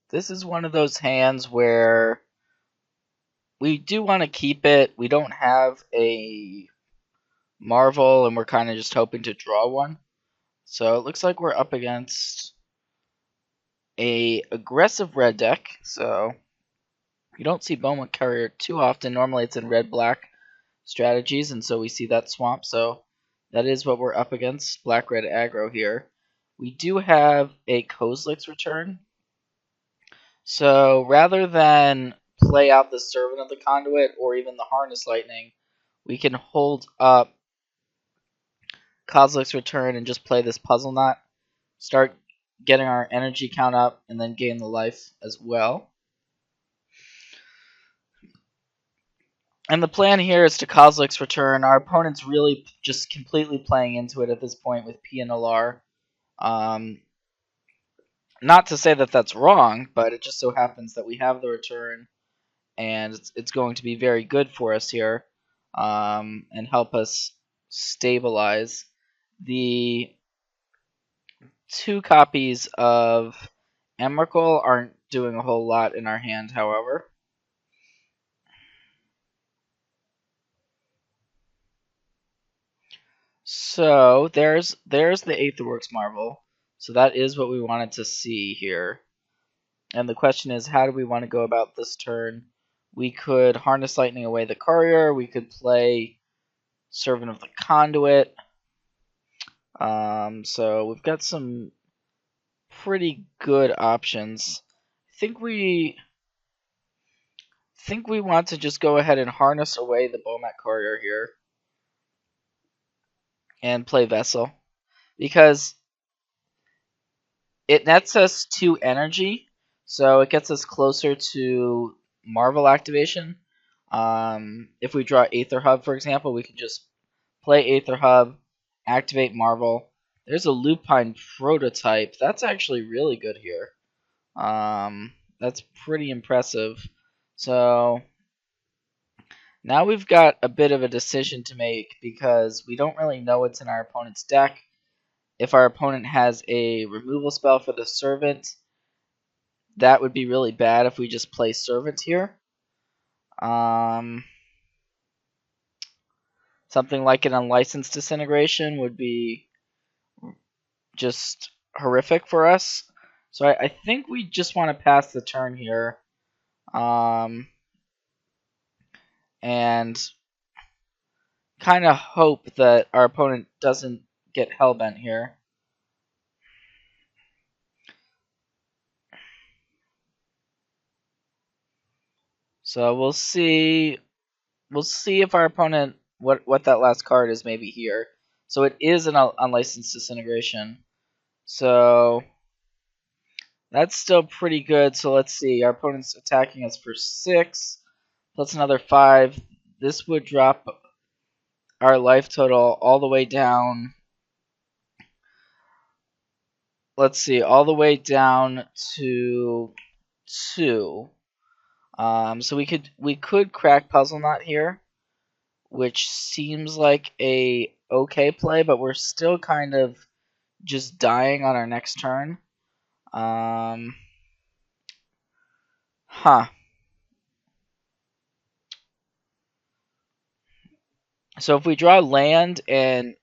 This is one of those hands where we do want to keep it. We don't have a Marvel, and we're kind of just hoping to draw one. So it looks like we're up against a aggressive red deck. So you don't see Bowman Carrier too often. Normally it's in red-black strategies, and so we see that swamp. So that is what we're up against, black-red aggro here. We do have a Kozilek's Return. So rather than play out the Servant of the Conduit or even the Harness Lightning, we can hold up Kozilek's Return and just play this Puzzle Knot, start getting our energy count up, and then gain the life as well. And the plan here is to Kozilek's Return. Our opponent's really just completely playing into it at this point with PNLR. Not to say that that's wrong, but it just so happens that we have the return, and it's going to be very good for us here, and help us stabilize. The 2 copies of Emrakul aren't doing a whole lot in our hand, however. So there's the Aetherworks Marvel. So that is what we wanted to see here. And the question is, how do we want to go about this turn? We could Harness Lightning away the Courier. We could play Servant of the Conduit. So we've got some pretty good options. I think we want to just go ahead and harness away the Bomat Courier here and play Vessel, because it nets us 2 energy, so it gets us closer to Marvel activation. If we draw Aether Hub, for example, we can just play Aether Hub, activate Marvel. There's a Lupine Prototype. That's actually really good here. That's pretty impressive. So now we've got a bit of a decision to make, because we don't really know what's in our opponent's deck. If our opponent has a removal spell for the Servant, that would be really bad if we just play Servant here. Something like an Unlicensed Disintegration would be just horrific for us. So I think we just want to pass the turn here. And kind of hope that our opponent doesn't get hellbent here. So we'll see if our opponent, what that last card is maybe here. So it is an Unlicensed Disintegration. So that's still pretty good. So let's see. Our opponent's attacking us for 6 plus another 5. This would drop our life total all the way down. Let's see, all the way down to 2. So we could crack Puzzle Knot here, which seems like a okay play, but we're still kind of just dying on our next turn. So if we draw land and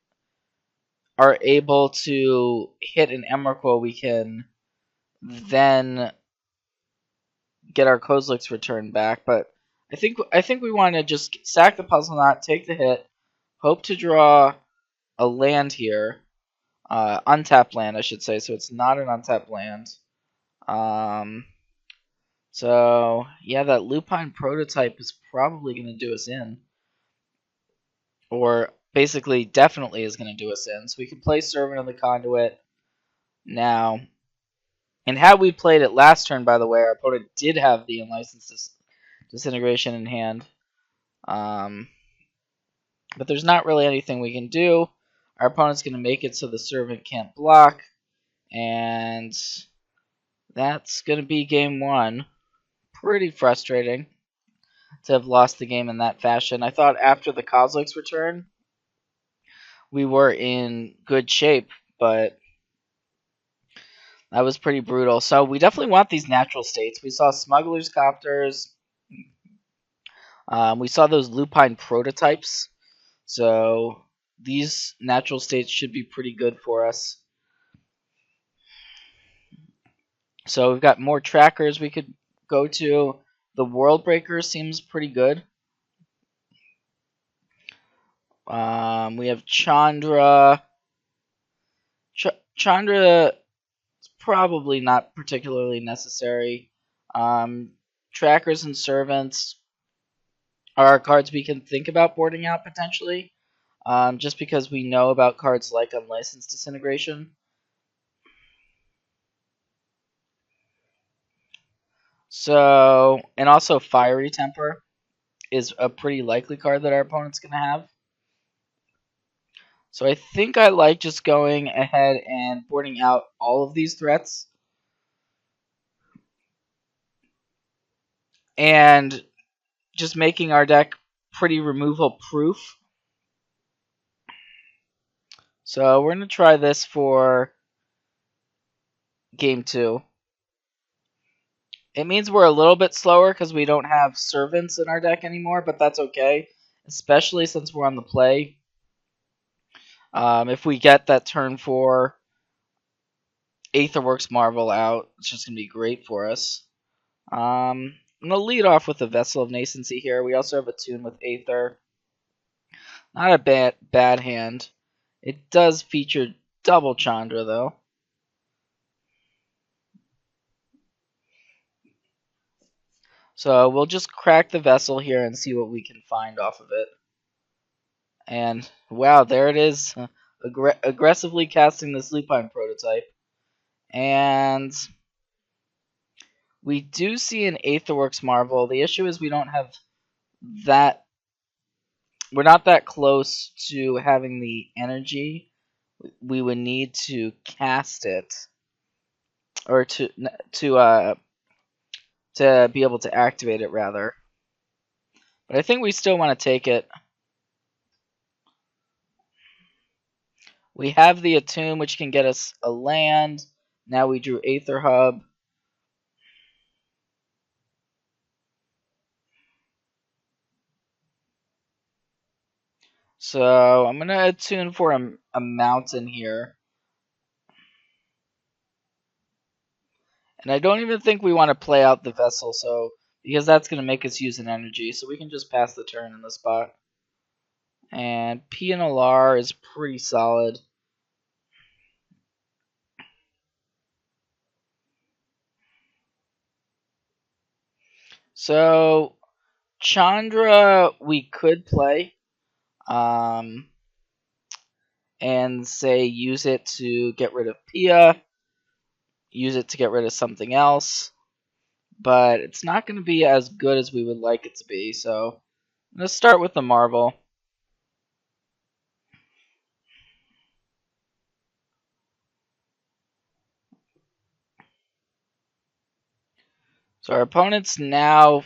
are able to hit an Emrakul, we can then get our Kozilek's Return back. But I think we want to just sack the Puzzle Knot, take the hit, hope to draw a land here. Untapped land, I should say, so it's not an untapped land. So yeah, that Lupine Prototype is probably going to do us in. Or basically definitely is going to do us in. So we can play Servant of the Conduit now. And had we played it last turn, by the way, our opponent did have the Unlicensed Disintegration in hand. But there's not really anything we can do. Our opponent's going to make it so the Servant can't block. And that's going to be game 1. Pretty frustrating to have lost the game in that fashion. I thought after the Kozilek's Return, we were in good shape, but That was pretty brutal. So we definitely want these natural states. We saw Smuggler's Copters. We saw those Lupine prototypes. So these natural states should be pretty good for us. So we've got more trackers we could go to. The World Breaker seems pretty good. We have Chandra. Chandra is probably not particularly necessary. Trackers and Servants are cards we can think about boarding out potentially, just because we know about cards like Unlicensed Disintegration. So, and also Fiery Temper is a pretty likely card that our opponent's going to have. So I think I like just going ahead and boarding out all of these threats. And just making our deck pretty removal proof. So we're going to try this for game 2. It means we're a little bit slower because we don't have Servants in our deck anymore, but that's okay, especially since we're on the play. If we get that turn 4 Aetherworks Marvel out, it's just going to be great for us. I'm going to lead off with the Vessel of Nascency here. We also have a Tune with Aether. Not a bad hand. It does feature double Chandra, though. So we'll just crack the Vessel here and see what we can find off of it. And wow, there it is. Aggressively casting this Lupine prototype. And we do see an Aetherworks Marvel. The issue is we don't have that. We're not that close to having the energy. We would need to cast it, or to be able to activate it rather. But I think we still want to take it. We have the Attune, which can get us a land. Now we drew Aether Hub. So I'm going to attune for a mountain here. And I don't even think we want to play out the Vessel, so because that's going to make us use an energy. So we can just pass the turn in the spot. And PNLR is pretty solid. So Chandra we could play. And say use it to get rid of Pia. Use it to get rid of something else. But it's not going to be as good as we would like it to be. So let's start with the Marvel. So our opponents now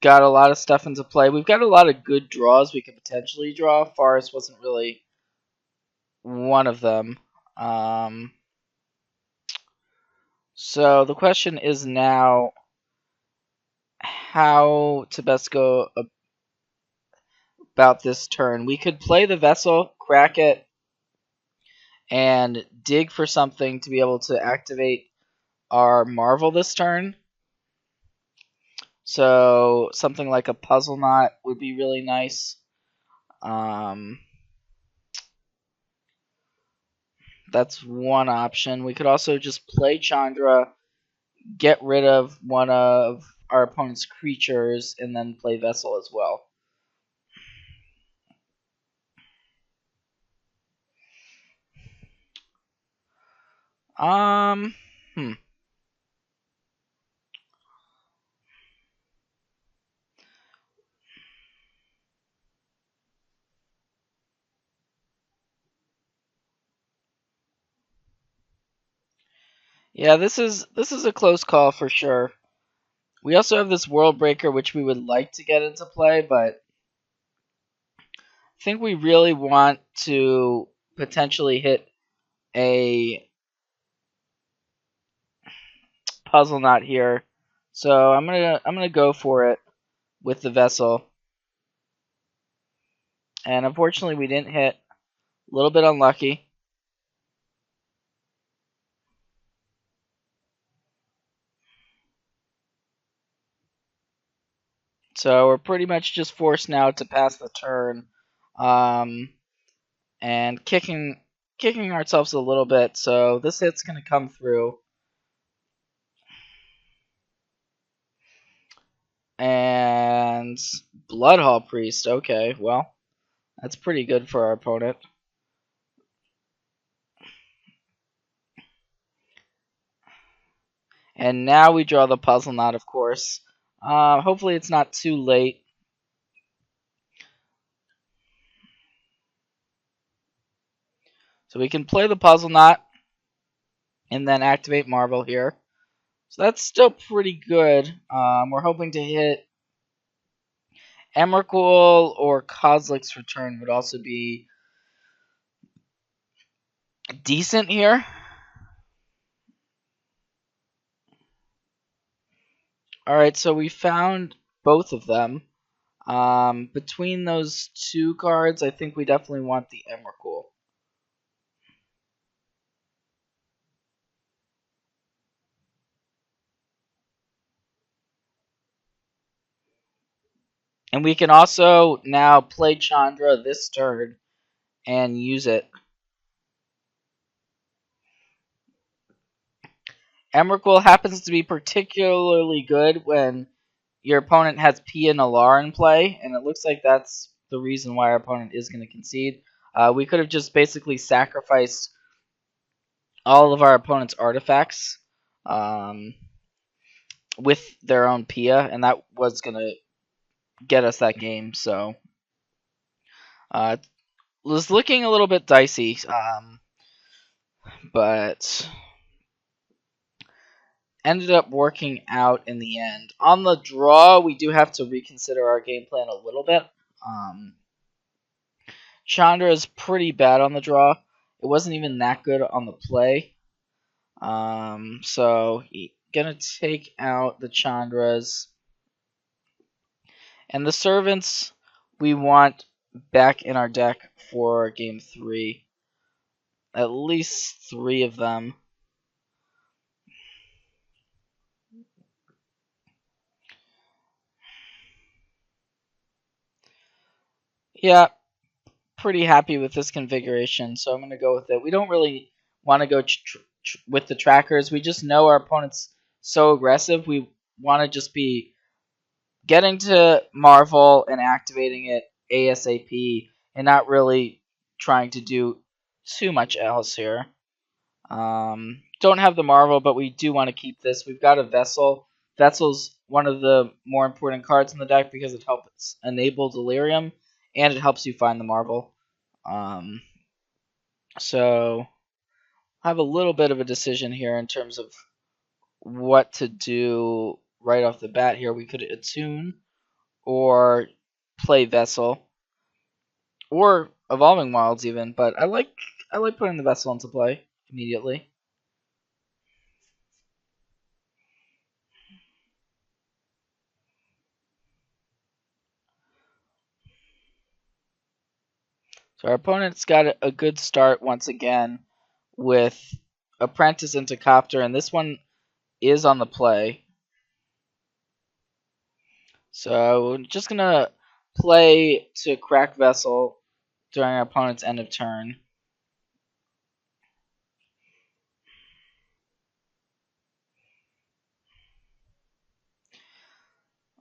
got a lot of stuff into play. We've got a lot of good draws we could potentially draw. Forest wasn't really one of them. So the question is now how to best go about this turn. We could play the Vessel, crack it, and dig for something to be able to activate our Marvel this turn. So something like a Puzzle Knot would be really nice. That's one option. We could also just play Chandra, get rid of one of our opponent's creatures, and then play Vessel as well. Yeah, this is a close call for sure. We also have this World Breaker, which we would like to get into play, but I think we really want to potentially hit a puzzle knot here, so I'm gonna go for it with the vessel. And unfortunately, we didn't hit. A little bit unlucky. So we're pretty much just forced now to pass the turn, and kicking ourselves a little bit. So this hit's gonna come through, and Bloodhall Priest. Okay, well that's pretty good for our opponent. And now we draw the puzzle knot, of course. Hopefully it's not too late. So we can play the puzzle knot and then activate Marvel here. So that's still pretty good. We're hoping to hit Emrakul or Kozilek's Return would also be decent here. Alright, so we found both of them. Between those two cards, I think we definitely want the Emrakul. And we can also now play Chandra this turn and use it. Emrakul happens to be particularly good when your opponent has Pia Nalar in play, and it looks like that's the reason why our opponent is going to concede. We could have just basically sacrificed all of our opponent's artifacts with their own Pia, and that was going to get us that game. So it was looking a little bit dicey, but ended up working out in the end. On the draw, we do have to reconsider our game plan a little bit. Chandra is pretty bad on the draw. It wasn't even that good on the play. So gonna take out the Chandras. And the Servants we want back in our deck for game 3. At least 3 of them. Yeah, pretty happy with this configuration, so I'm going to go with it. We don't really want to go with the trackers. We just know our opponent's so aggressive. We want to just be getting to Marvel and activating it ASAP and not really trying to do too much else here. Don't have the Marvel, but we do want to keep this. We've got a Vessel. Vessel's one of the more important cards in the deck because it helps enable Delirium and it helps you find the Marvel. So I have a little bit of a decision here in terms of what to do right off the bat here. We could attune or play Vessel or Evolving Wilds even, but I like putting the Vessel into play immediately. So our opponent's got a good start once again with Apprentice into Copter, and this one is on the play. So just gonna play to crack Vessel during our opponent's end of turn.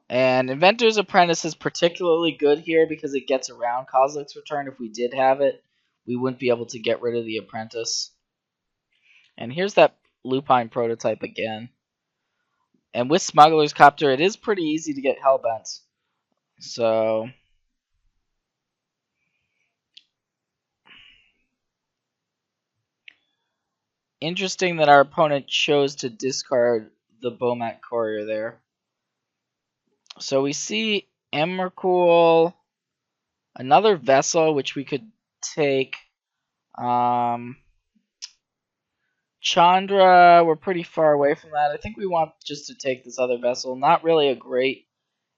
And Inventor's Apprentice is particularly good here because it gets around Kozilek's Return. If we did have it, we wouldn't be able to get rid of the Apprentice. And here's that Lupine prototype again. And with Smuggler's Copter, it is pretty easy to get Hellbent. So interesting that our opponent chose to discard the Bomat Courier there. So we see Emrakul, another Vessel, which we could take. Chandra, we're pretty far away from that. I think we want just to take this other vessel. Not really a great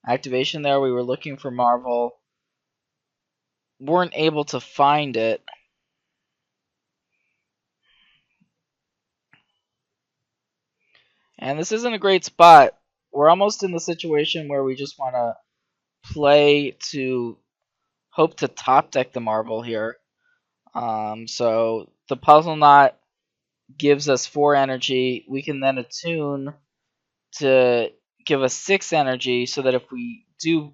activation there. We were looking for Marvel. Weren't able to find it. And this isn't a great spot. We're almost in the situation where we just want to play to hope to top deck the Marvel here. So the Puzzle Knot gives us 4 energy. We can then attune to give us 6 energy so that if we do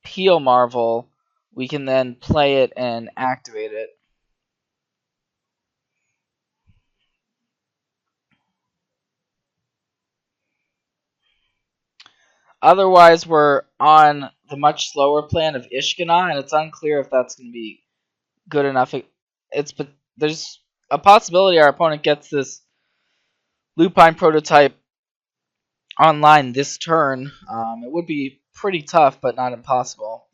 peel Marvel, we can then play it and activate it. Otherwise, we're on the much slower plan of Ishkana, and it's unclear if that's going to be good enough. There's a possibility our opponent gets this Lupine prototype online this turn. It would be pretty tough, but not impossible.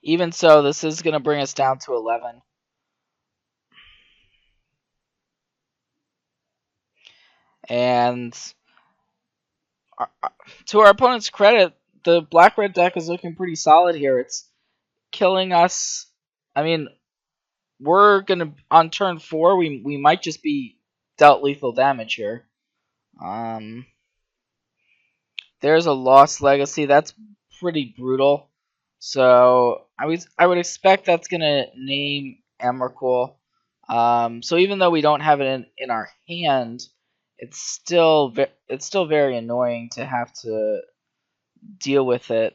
Even so, this is going to bring us down to 11. And to our opponent's credit, the black-red deck is looking pretty solid here. It's killing us. I mean, we're going to, on turn 4, we might just be dealt lethal damage here. There's a Lost Legacy. That's pretty brutal. So I would expect that's gonna name Emrakul. So even though we don't have it in our hand, it's still very annoying to have to deal with it.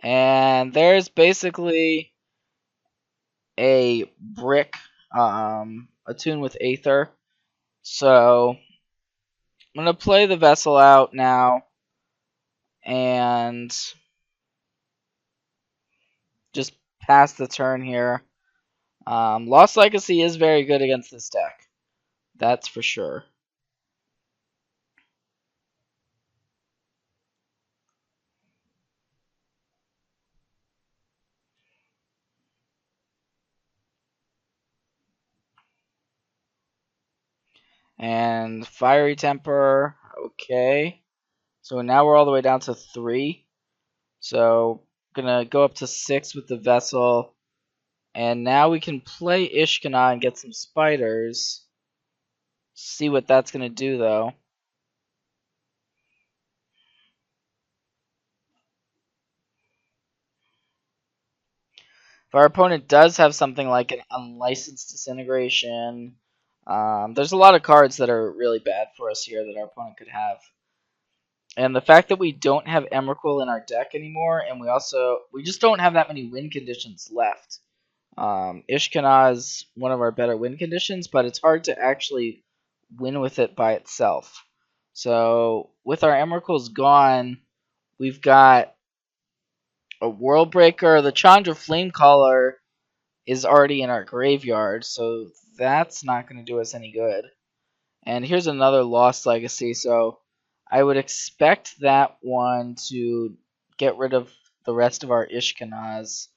And there's basically a brick attuned with Aether. So I'm gonna play the vessel out now and just pass the turn here. Lost Legacy is very good against this deck. That's for sure. And Fiery Temper, okay. So now we're all the way down to 3. So gonna go up to 6 with the Vessel. And now we can play Ishkana and get some spiders. See what that's gonna do though. If our opponent does have something like an Unlicensed Disintegration, there's a lot of cards that are really bad for us here that our opponent could have. And the fact that we don't have Emrakul in our deck anymore, and we just don't have that many win conditions left. Ishkana is one of our better win conditions, but it's hard to actually win with it by itself. So with our Emrakul's gone, we've got a World Breaker. The Chandra Flamecaller is already in our graveyard, so that's not going to do us any good. And here's another Lost Legacy, so I would expect that one to get rid of the rest of our Ishkanas.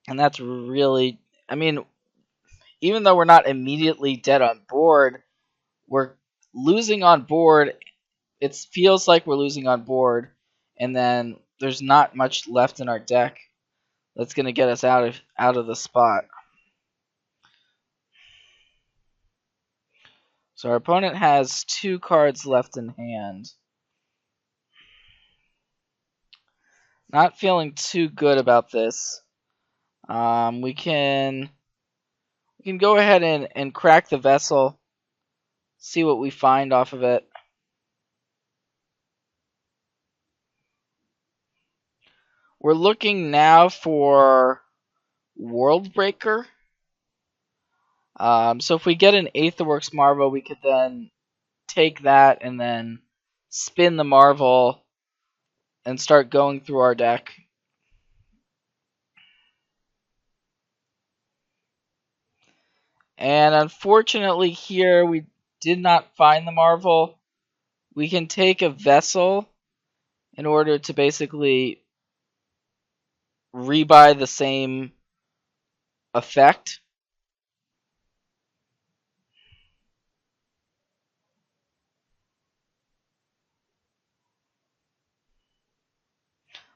And that's really, I mean, even though we're not immediately dead on board, we're losing on board. It feels like we're losing on board, and then there's not much left in our deck that's going to get us out of the spot. So our opponent has 2 cards left in hand. Not feeling too good about this. We can go ahead and crack the vessel. See what we find off of it. We're looking now for World Breaker. So if we get an Aetherworks Marvel, we could then take that and then spin the Marvel and start going through our deck. And unfortunately here we did not find the Marvel. We can take a vessel in order to basically rebuy the same effect.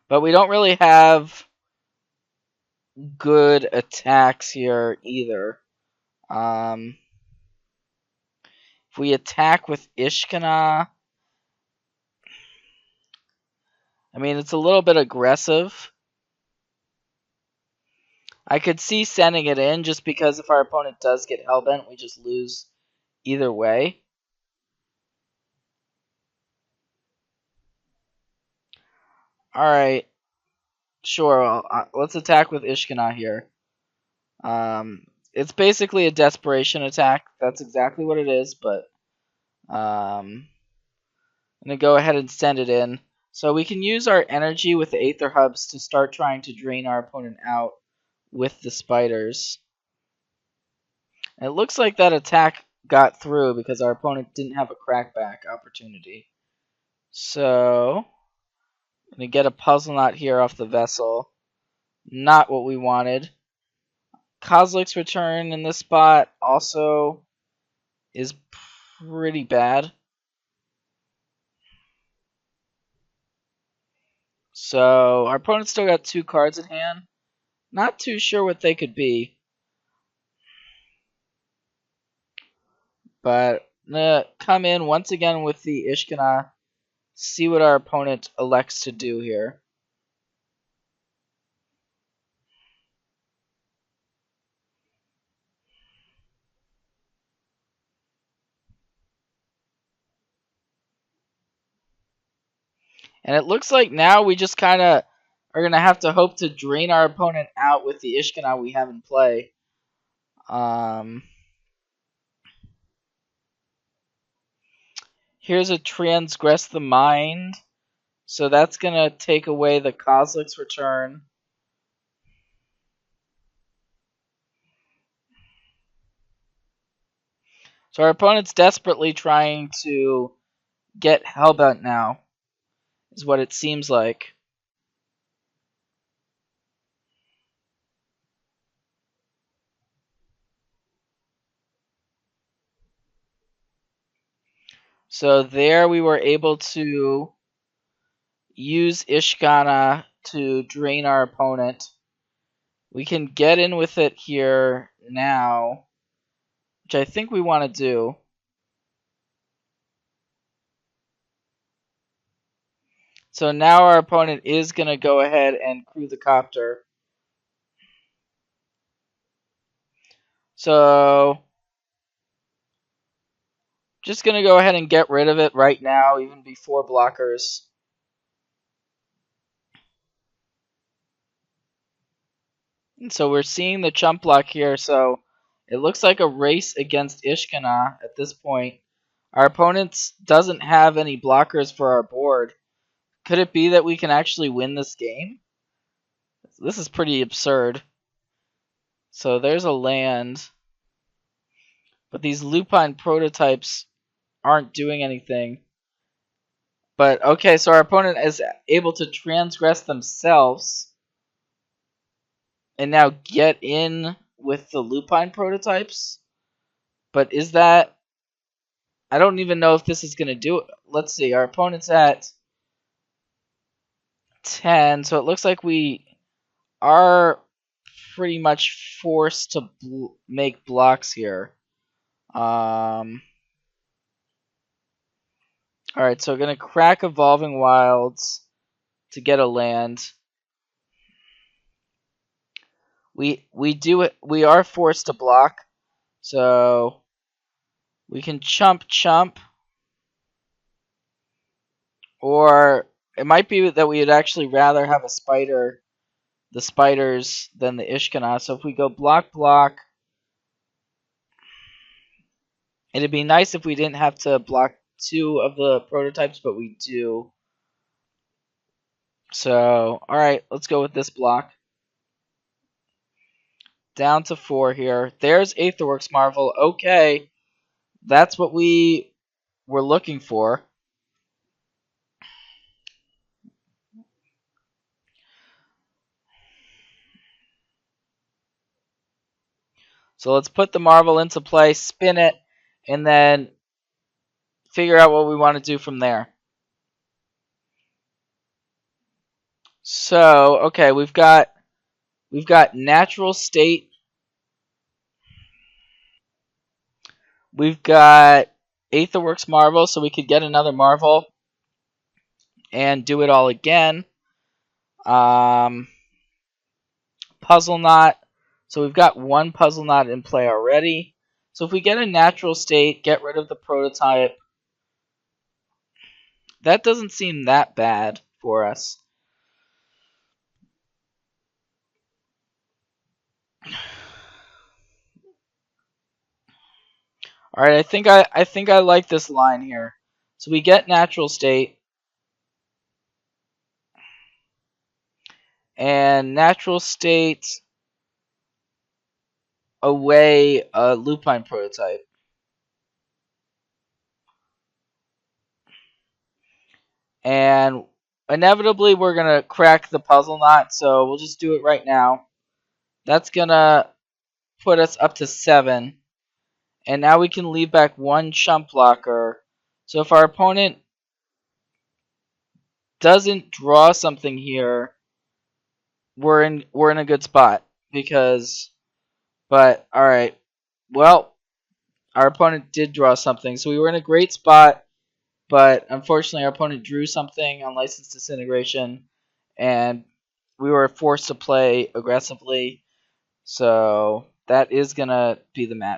But we don't really have good attacks here either. If we attack with Ishkana, I mean, it's a little bit aggressive. I could see sending it in just because if our opponent does get Hellbent, we just lose either way. Alright, sure, let's attack with Ishkana here. It's basically a desperation attack. That's exactly what it is, but I'm going to go ahead and send it in. So we can use our energy with the Aether Hubs to start trying to drain our opponent out with the spiders. And it looks like that attack got through because our opponent didn't have a crackback opportunity. So, I'm going to get a Puzzle Knot here off the vessel. Not what we wanted. Kozilek's return in this spot also is pretty bad. So, our opponent still got 2 cards in hand. Not too sure what they could be. But I'm going to come in once again with the Ishkana. See what our opponent elects to do here. And it looks like now we just kind of are going to have to hope to drain our opponent out with the Ishkana we have in play. Here's a Transgress the Mind. So that's going to take away the Kozilek's return. So our opponent's desperately trying to get Hellbent now, is what it seems like. So there we were able to use Ishkana to drain our opponent. We can get in with it here now, which I think we want to do. So now our opponent is going to go ahead and crew the copter. So just going to go ahead and get rid of it right now, even before blockers. And so we're seeing the chump block here, so it looks like a race against Ishkana at this point. Our opponent doesn't have any blockers for our board. Could it be that we can actually win this game? This is pretty absurd. So there's a land. But these lupine prototypes aren't doing anything. But okay, so our opponent is able to transgress themselves and now get in with the lupine prototypes. But is that... I don't even know if this is going to do it. Let's see, our opponent's at 10, so it looks like we are pretty much forced to make blocks here. Alright, so we're going to crack Evolving Wilds to get a land. We are forced to block, so we can chump, or it might be that we would actually rather have a spider, the spiders, than the Ishkana. So if we go block, it'd be nice if we didn't have to block 2 of the prototypes, but we do. So, alright, let's go with this block. down to 4 here. There's Aetherworks Marvel. Okay, that's what we were looking for. So let's put the Marvel into play, spin it, and then figure out what we want to do from there. So, okay, we've got Natural State. We've got Aetherworks Marvel, so we could get another Marvel and do it all again. Puzzle Knot. So we've got one Puzzle Knot in play already. So if we get a Natural State, get rid of the prototype, that doesn't seem that bad for us. All right, I think I like this line here. So we get Natural State, and Natural State away a Lupine prototype. And inevitably we're gonna crack the Puzzle Knot, so we'll just do it right now. That's gonna put us up to 7. And now we can leave back one chump blocker. So if our opponent doesn't draw something here, we're in a good spot. But alright. Well, our opponent did draw something, so we were in a great spot, but unfortunately our opponent drew something on Licensed Disintegration, and we were forced to play aggressively. So that is gonna be the match.